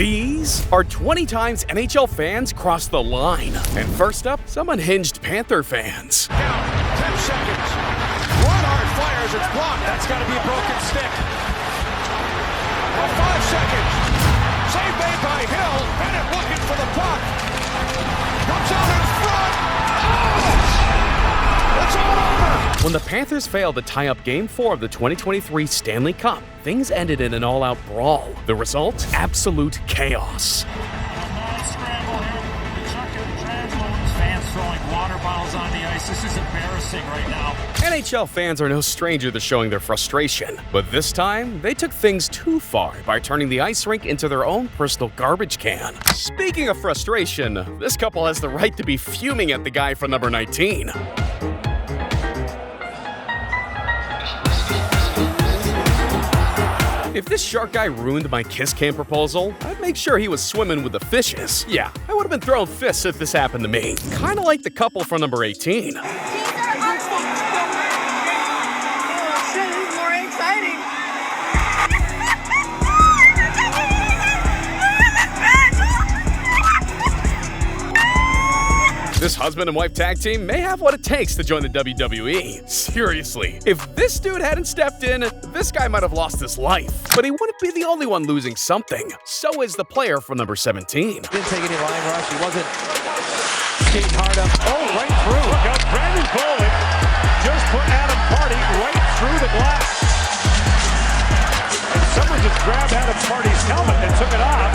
These are 20 times NHL fans cross the line. And first up, some unhinged Panther fans. Count, 10 seconds. Reinhardt fires, it's blocked. That's got to be a broken stick. 5 seconds. Save made by Hill. Bennett looking for the puck. Comes out in front. Oh! It's all over. When the Panthers failed to tie up Game 4 of the 2023 Stanley Cup, things ended in an all-out brawl. The result? Absolute chaos. Fans throwing water bottles on the ice. This is embarrassing right now. NHL fans are no stranger to showing their frustration, but this time, they took things too far by turning the ice rink into their own personal garbage can. Speaking of frustration, this couple has the right to be fuming at the guy for number 19. If this shark guy ruined my kiss cam proposal, I'd make sure he was swimming with the fishes. Yeah, I would have been throwing fists if this happened to me. Kinda like the couple from number 18. This husband and wife tag team may have what it takes to join the WWE. Seriously, if this dude hadn't stepped in, this guy might have lost his life. But he wouldn't be the only one losing something. So is the player from number 17. Didn't take any line rush. He wasn't skating hard up. Oh, right through. Look out, Brandon Bollig just put Adam Party right through the glass. And someone just grabbed Adam Party's helmet and took it off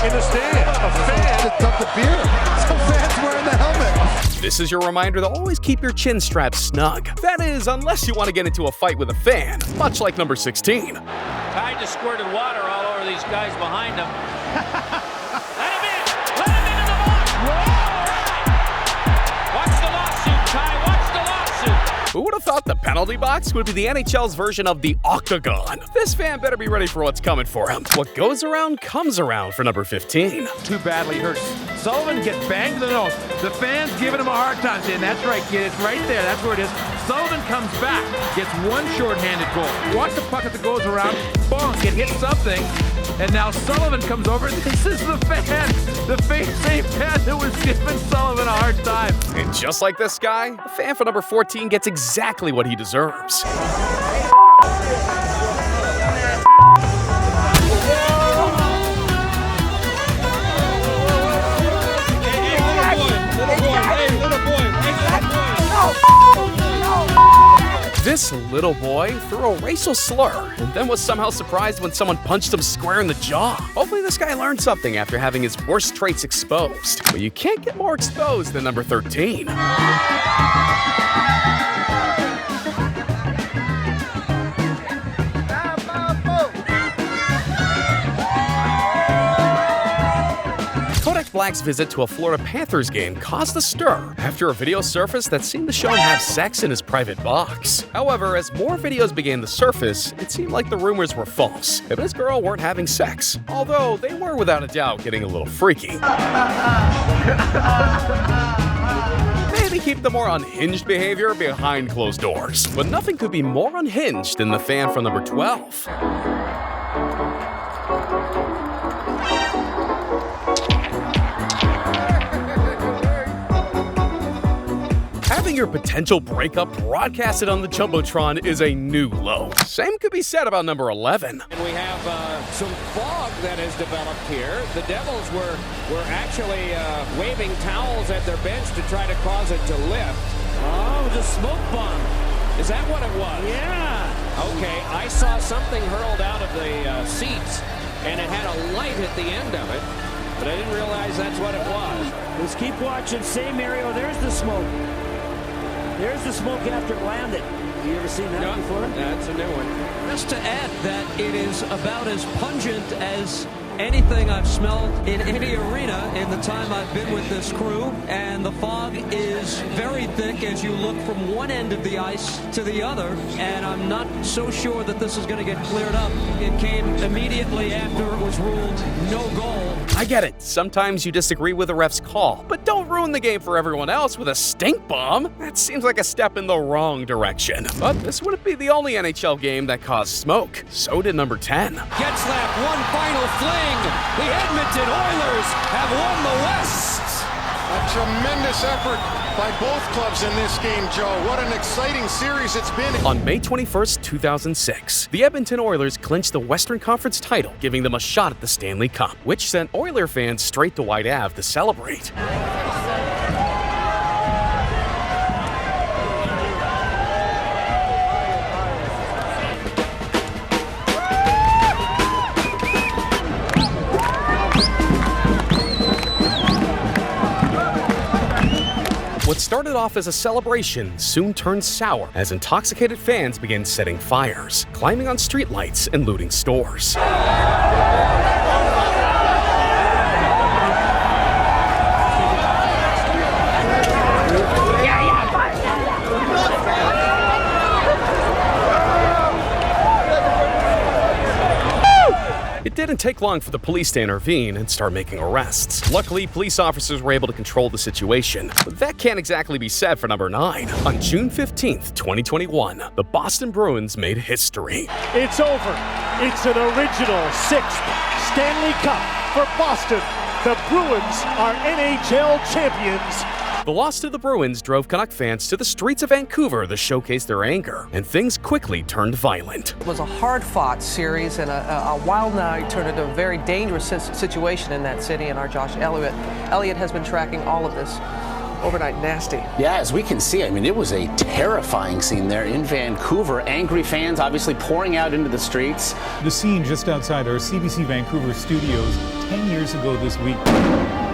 in the stand. A fan just dumped the beer. Some fans wearing the helmet. This is your reminder to always keep your chin strap snug. That is, unless you want to get into a fight with a fan, much like number 16. Ty just squirted water all over these guys behind him. Let him in! Let him into the box! Whoa! Watch the lawsuit, Ty! Watch the lawsuit! Who would have thought the penalty box would be the NHL's version of the octagon? This fan better be ready for what's coming for him. What goes around comes around for number 15. Too badly hurt. Sullivan gets banged in the nose. The fans giving him a hard time, saying, "That's right, kid, it's right there, that's where it is." Sullivan comes back, gets one shorthanded goal. Watch the puck as it goes around, bonk, it hits something, and now Sullivan comes over. This is the fan, the same fan that was giving Sullivan a hard time. And just like this guy, the fan for number 14 gets exactly what he deserves. This little boy threw a racial slur and then was somehow surprised when someone punched him square in the jaw. Hopefully this guy learned something after having his worst traits exposed. But you can't get more exposed than number 13. Black's visit to a Florida Panthers game caused a stir after a video surfaced that seemed to show him have sex in his private box. However, as more videos began to surface, it seemed like the rumors were false. Him and his girl weren't having sex, although they were without a doubt getting a little freaky. Maybe keep the more unhinged behavior behind closed doors. But nothing could be more unhinged than the fan from number 12. Having your potential breakup broadcasted on the Jumbotron is a new low. Same could be said about number 11. And we have some fog that has developed here. The Devils were actually waving towels at their bench to try to cause it to lift. Oh, it was a smoke bomb. Is that what it was? Yeah. Okay, I saw something hurled out of the seats, and it had a light at the end of it, but I didn't realize that's what it was. Let's keep watching. Say, Mario, there's the smoke. There's the smoke after it landed. You ever seen that before? That's a new one. Just to add that it is about as pungent as anything I've smelled in any arena in the time I've been with this crew, and the fog is very thick as you look from one end of the ice to the other, and I'm not so sure that this is going to get cleared up. It came immediately after it was ruled no goal. I get it, sometimes you disagree with a ref's call, but don't ruin the game for everyone else with a stink bomb. That seems like a step in the wrong direction. But this wouldn't be the only NHL game that caused smoke. So did number 10. Getzlaf, one final fling. The Edmonton Oilers have won the West. A tremendous effort by both clubs in this game, Joe. What an exciting series it's been. On May 21st, 2006, the Edmonton Oilers clinched the Western Conference title, giving them a shot at the Stanley Cup, which sent Oiler fans straight to White Ave to celebrate. What started off as a celebration soon turned sour as intoxicated fans began setting fires, climbing on streetlights, and looting stores. It didn't take long for the police to intervene and start making arrests. Luckily, police officers were able to control the situation, but that can't exactly be said for number 9. On June 15th, 2021, the Boston Bruins made history. It's over. It's an original 6th Stanley Cup for Boston. The Bruins are NHL champions. The loss to the Bruins drove Canuck fans to the streets of Vancouver to showcase their anger, and things quickly turned violent. It was a hard-fought series, and a wild night turned into a very dangerous situation in that city, and our Josh Elliott has been tracking all of this. Overnight nasty. Yeah, as we can see, I mean, it was a terrifying scene there in Vancouver. Angry fans obviously pouring out into the streets. The scene just outside our CBC Vancouver studios 10 years ago this week.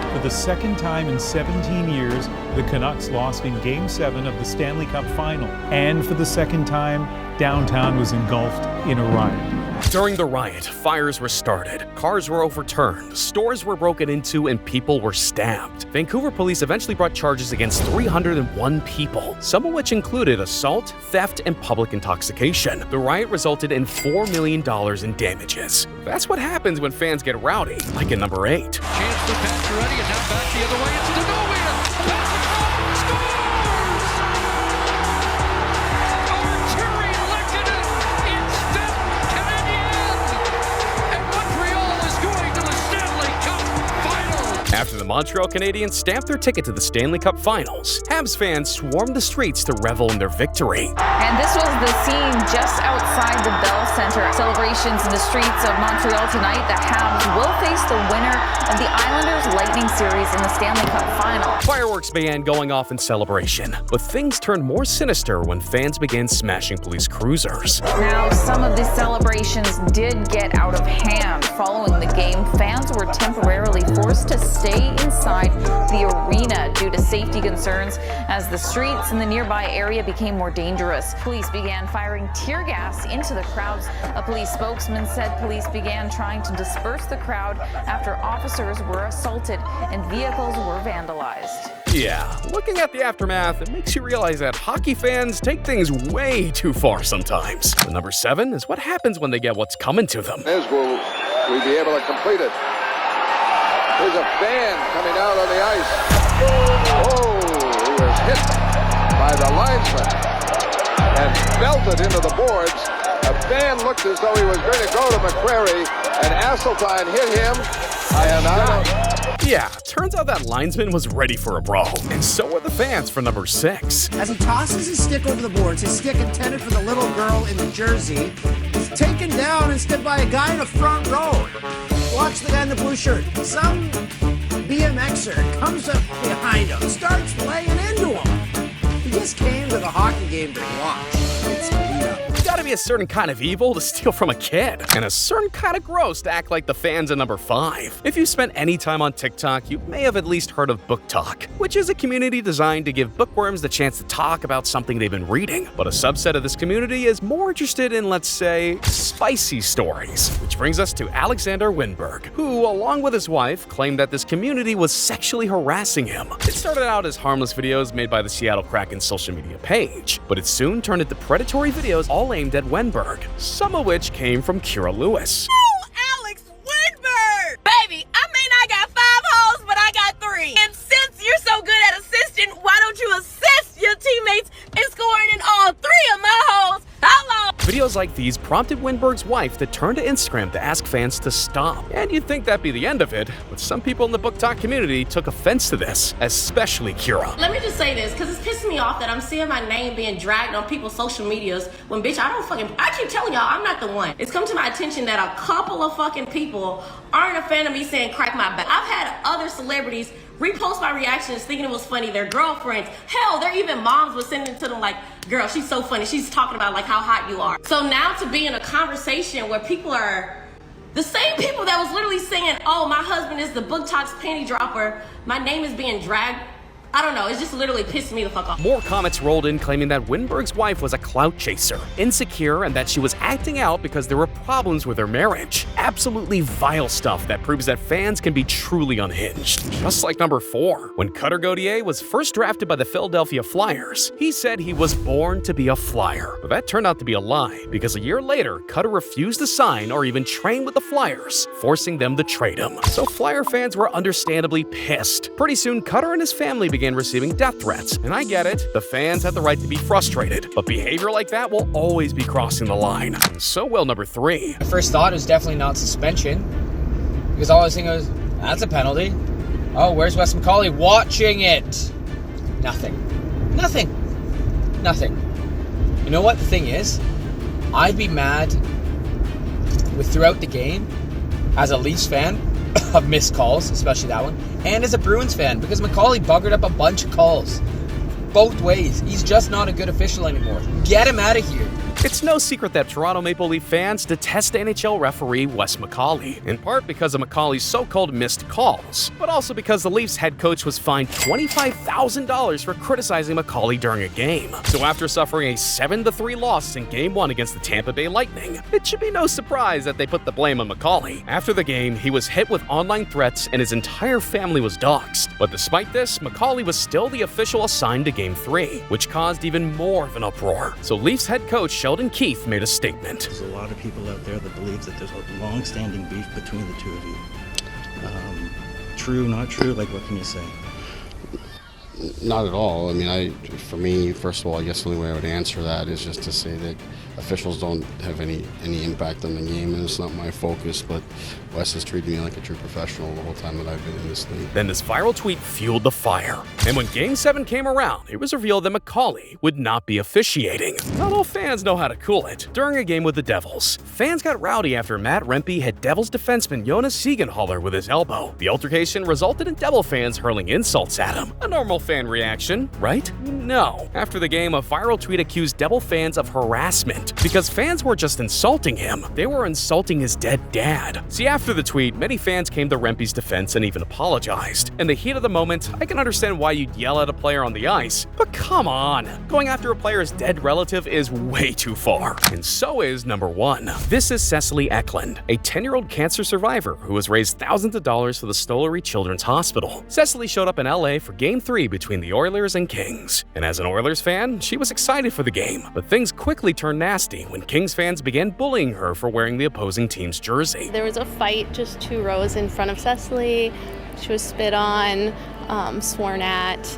For the second time in 17 years, the Canucks lost in Game 7 of the Stanley Cup Final. And for the second time, downtown was engulfed in a riot. During the riot, fires were started, cars were overturned, stores were broken into, and people were stabbed. Vancouver police eventually brought charges against 301 people, some of which included assault, theft, and public intoxication. The riot resulted in $4 million in damages. That's what happens when fans get rowdy, like in number 8. Chance for Pacioretty, and now back the other way. It's Denovia. Pacioretty scores! Arturi Lehkonen instead Canadian, and Montreal is going to the Stanley Cup Final. After the Montreal Canadiens stamped their ticket to the Stanley Cup Finals, Habs fans swarmed the streets to revel in their victory. And this was the scene just outside the Bell Centre. Celebrations in the streets of Montreal tonight. The Habs will face the winner of the Islanders Lightning series in the Stanley Cup Final. Fireworks began going off in celebration, but things turned more sinister when fans began smashing police cruisers. Now, some of these celebrations did get out of hand. Following the game, fans were temporarily forced to stay inside the arena due to safety concerns as the streets in the nearby area became more dangerous. Police began firing tear gas into the crowds. A police spokesman said police began trying to disperse the crowd after officers were assaulted and vehicles were vandalized. Yeah, looking at the aftermath, it makes you realize that hockey fans take things way too far sometimes. The number 7 is what happens when they get what's coming to them. Will we be able to complete it? There's a fan coming out on the ice. Oh, he was hit by the linesman and belted into the boards. A fan looked as though he was going to go to McQuarrie, and Asseltine hit him. Yeah, turns out that linesman was ready for a brawl, and so were the fans for number 6. As he tosses his stick over the boards, his stick intended for the little girl in the jersey, is taken down instead by a guy in the front row. Watch the guy in the blue shirt. Some BMXer comes up behind him, starts laying into him. He just came to the hockey game to watch. It's beat up. Gotta be a certain kind of evil to steal from a kid, and a certain kind of gross to act like the fans at number 5. If you spent any time on TikTok, you may have at least heard of BookTok, which is a community designed to give bookworms the chance to talk about something they've been reading. But a subset of this community is more interested in, let's say, spicy stories. Which brings us to Alexander Winberg, who, along with his wife, claimed that this community was sexually harassing him. It started out as harmless videos made by the Seattle Kraken's social media page, but it soon turned into predatory videos all aimed at Winberg, some of which came from Kira Lewis. Oh, Alex Winberg! Baby, I mean I got Videos like these prompted Winberg's wife to turn to Instagram to ask fans to stop. And you'd think that'd be the end of it, but some people in the BookTok community took offense to this, especially Kira. Let me just say this, because it's pissing me off that I'm seeing my name being dragged on people's social medias when, bitch, I keep telling y'all, I'm not the one. It's come to my attention that a couple of fucking people aren't a fan of me saying crack my back. I've had other celebrities repost my reactions thinking it was funny, their girlfriends. Hell, their even moms were sending it to them like, girl, she's so funny. She's talking about like how hot you are. So now to be in a conversation where people are the same people that was literally saying, oh, my husband is the BookTok's panty dropper, my name is being dragged. I don't know, it's just literally pissing me the fuck off. More comments rolled in claiming that Winberg's wife was a clout chaser, insecure, and that she was acting out because there were problems with her marriage. Absolutely vile stuff that proves that fans can be truly unhinged. Just like number 4. When Cutter Gauthier was first drafted by the Philadelphia Flyers, he said he was born to be a Flyer. But that turned out to be a lie, because a year later, Cutter refused to sign or even train with the Flyers, forcing them to trade him. So Flyer fans were understandably pissed. Pretty soon, Cutter and his family began receiving death threats, and I get it, the fans have the right to be frustrated, but behavior like that will always be crossing the line. So will number 3. My first thought was definitely not suspension, because all I was thinking was, that's a penalty. Oh, where's Wes McCauley watching it? Nothing. You know what the thing is? I'd be mad with throughout the game as a Leafs fan of missed calls, especially that one, and as a Bruins fan, because McCauley buggered up a bunch of calls. Both ways. He's just not a good official anymore. Get him out of here. It's no secret that Toronto Maple Leaf fans detest NHL referee Wes McCauley, in part because of McCauley's so-called missed calls, but also because the Leafs head coach was fined $25,000 for criticizing McCauley during a game. So after suffering a 7-3 loss in Game 1 against the Tampa Bay Lightning, it should be no surprise that they put the blame on McCauley. After the game, he was hit with online threats and his entire family was doxxed. But despite this, McCauley was still the official assigned to Game 3, which caused even more of an uproar. So Leafs head coach Sheldon Keefe made a statement. There's a lot of people out there that believes that there's a long-standing beef between the two of you. True, not true? Like, what can you say? Not at all. I mean, for me, first of all, I guess the only way I would answer that is just to say that officials don't have any impact on the game, and it's not my focus, but Wes has treated me like a true professional the whole time that I've been in this league. Then this viral tweet fueled the fire. And when Game 7 came around, it was revealed that McCauley would not be officiating. Not all fans know how to cool it. During a game with the Devils, fans got rowdy after Matt Rempe hit Devils defenseman Jonas Siegenthaler with his elbow. The altercation resulted in Devil fans hurling insults at him. A normal fan reaction, right? No. After the game, a viral tweet accused Devil fans of harassment because fans weren't just insulting him, they were insulting his dead dad. See, after the tweet, many fans came to Rempe's defense and even apologized. In the heat of the moment, I can understand why you'd yell at a player on the ice, but come on, going after a player's dead relative is way too far. And so is number 1. This is Cecily Eklund, a 10-year-old cancer survivor who has raised thousands of dollars for the Stollery Children's Hospital. Cecily showed up in LA for Game 3 between the Oilers and Kings. And as an Oilers fan, she was excited for the game, but things quickly turned nasty when Kings fans began bullying her for wearing the opposing team's jersey. There was a fight just 2 rows in front of Cecily. She was spit on, sworn at.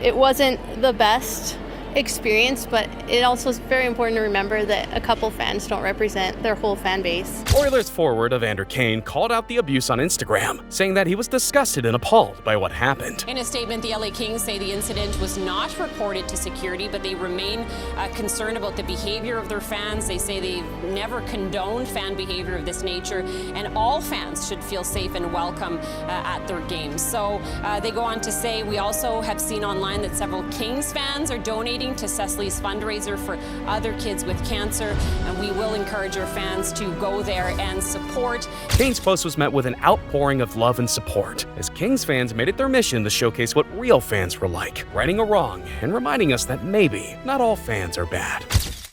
It wasn't the best experience, but it also is very important to remember that a couple fans don't represent their whole fan base. Oilers forward Evander Kane called out the abuse on Instagram, saying that he was disgusted and appalled by what happened. In a statement, the LA Kings say the incident was not reported to security, but they remain concerned about the behavior of their fans. They say they've never condoned fan behavior of this nature, and all fans should feel safe and welcome at their games. So they go on to say, we also have seen online that several Kings fans are donating to Cecily's fundraiser for other kids with cancer, and we will encourage our fans to go there and support. Kane's post was met with an outpouring of love and support, as Kings fans made it their mission to showcase what real fans were like, righting a wrong and reminding us that maybe not all fans are bad.